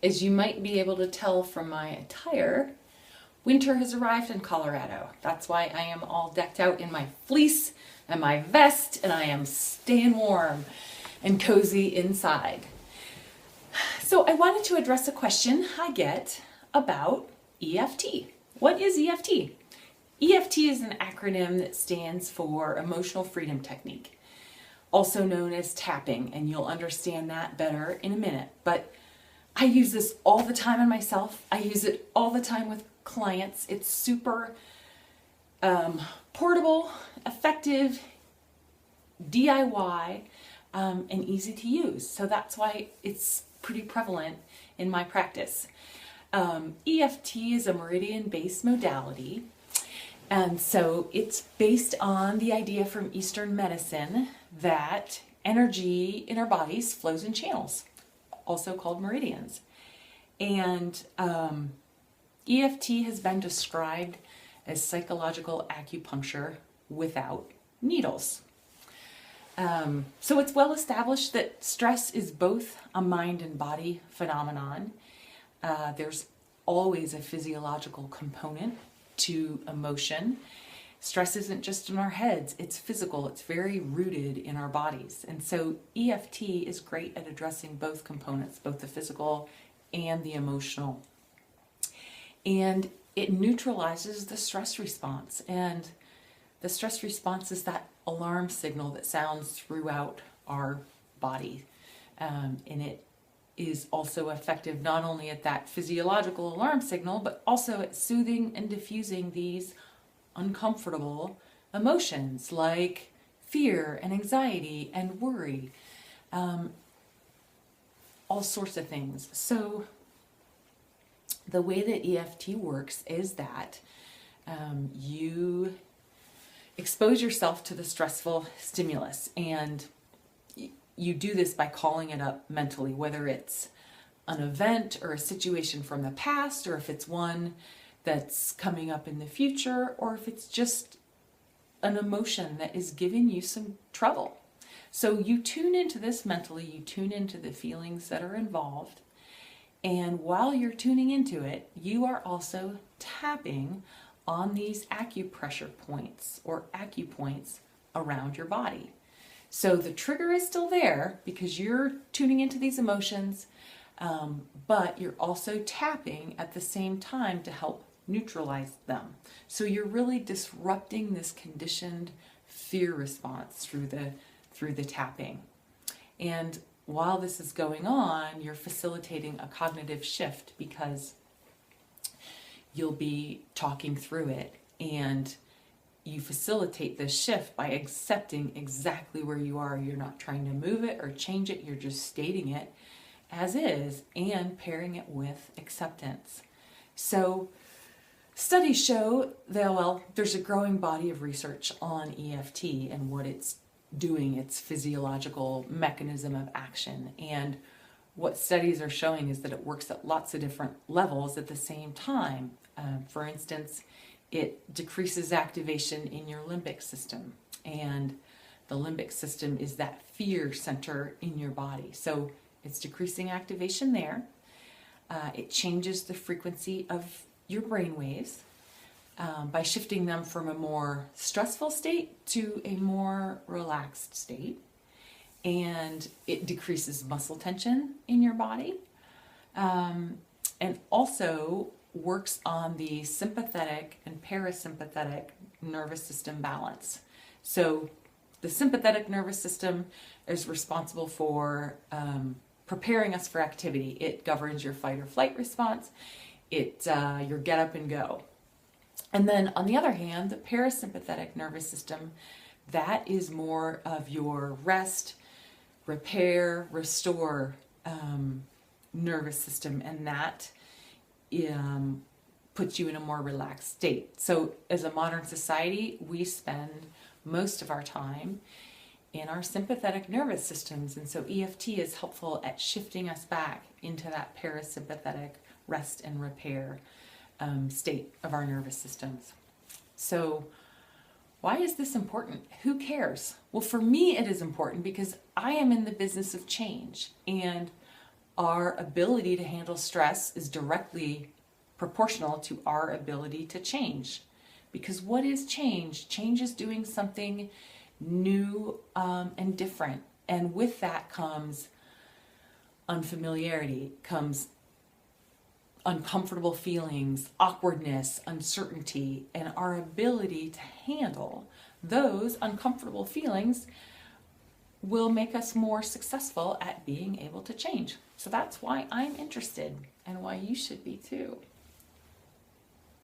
As you might be able to tell from my attire, winter has arrived in Colorado. That's why I am all decked out in my fleece and my vest, and I am staying warm and cozy inside. So I wanted to address a question I get about EFT. What is EFT? EFT is an acronym that stands for Emotional Freedom Technique, also known as tapping, and you'll understand that better in a minute. But I use this all the time on myself. I use it all the time with clients. It's super portable, effective, DIY, and easy to use. So that's why it's pretty prevalent in my practice. EFT is a meridian-based modality. And so it's based on the idea from Eastern medicine that energy in our bodies flows in channels, also called meridians. And EFT has been described as psychological acupuncture without needles. So it's well established that stress is both a mind and body phenomenon. There's always a physiological component to emotion. Stress isn't just in our heads, it's physical, it's very rooted in our bodies. And so EFT is great at addressing both components, both the physical and the emotional. And it neutralizes the stress response. And the stress response is that alarm signal that sounds throughout our body. And it is also effective not only at that physiological alarm signal, but also at soothing and diffusing these uncomfortable emotions like fear and anxiety and worry, all sorts of things. So the way that EFT works is that you expose yourself to the stressful stimulus, and you do this by calling it up mentally, whether it's an event or a situation from the past, or if it's one that's coming up in the future, or if it's just an emotion that is giving you some trouble. So you tune into this mentally, you tune into the feelings that are involved, and while you're tuning into it, you are also tapping on these acupressure points or acupoints around your body. So the trigger is still there because you're tuning into these emotions, but you're also tapping at the same time to help neutralize them. So you're really disrupting this conditioned fear response through the tapping. And while this is going on, you're facilitating a cognitive shift because you'll be talking through it, and you facilitate this shift by accepting exactly where you are. You're not trying to move it or change it, you're just stating it as is and pairing it with acceptance. So studies show that, well, there's a growing body of research on EFT and what it's doing, its physiological mechanism of action. And what studies are showing is that it works at lots of different levels at the same time. For instance, it decreases activation in your limbic system, and the limbic system is that fear center in your body. So it's decreasing activation there. It changes the frequency of your brain waves by shifting them from a more stressful state to a more relaxed state. And it decreases muscle tension in your body, and also works on the sympathetic and parasympathetic nervous system balance. So the sympathetic nervous system is responsible for preparing us for activity. It governs your fight or flight response. Your get up and go. And then on the other hand, the parasympathetic nervous system, that is more of your rest, repair, restore nervous system, and that puts you in a more relaxed state. So as a modern society, we spend most of our time in our sympathetic nervous systems, and so EFT is helpful at shifting us back into that parasympathetic rest and repair state of our nervous systems. So why is this important? Who cares? Well, for me it is important because I am in the business of change, and our ability to handle stress is directly proportional to our ability to change. Because what is change? Change is doing something new and different. And with that comes unfamiliarity, comes uncomfortable feelings, awkwardness, uncertainty, and our ability to handle those uncomfortable feelings will make us more successful at being able to change. So that's why I'm interested and why you should be too.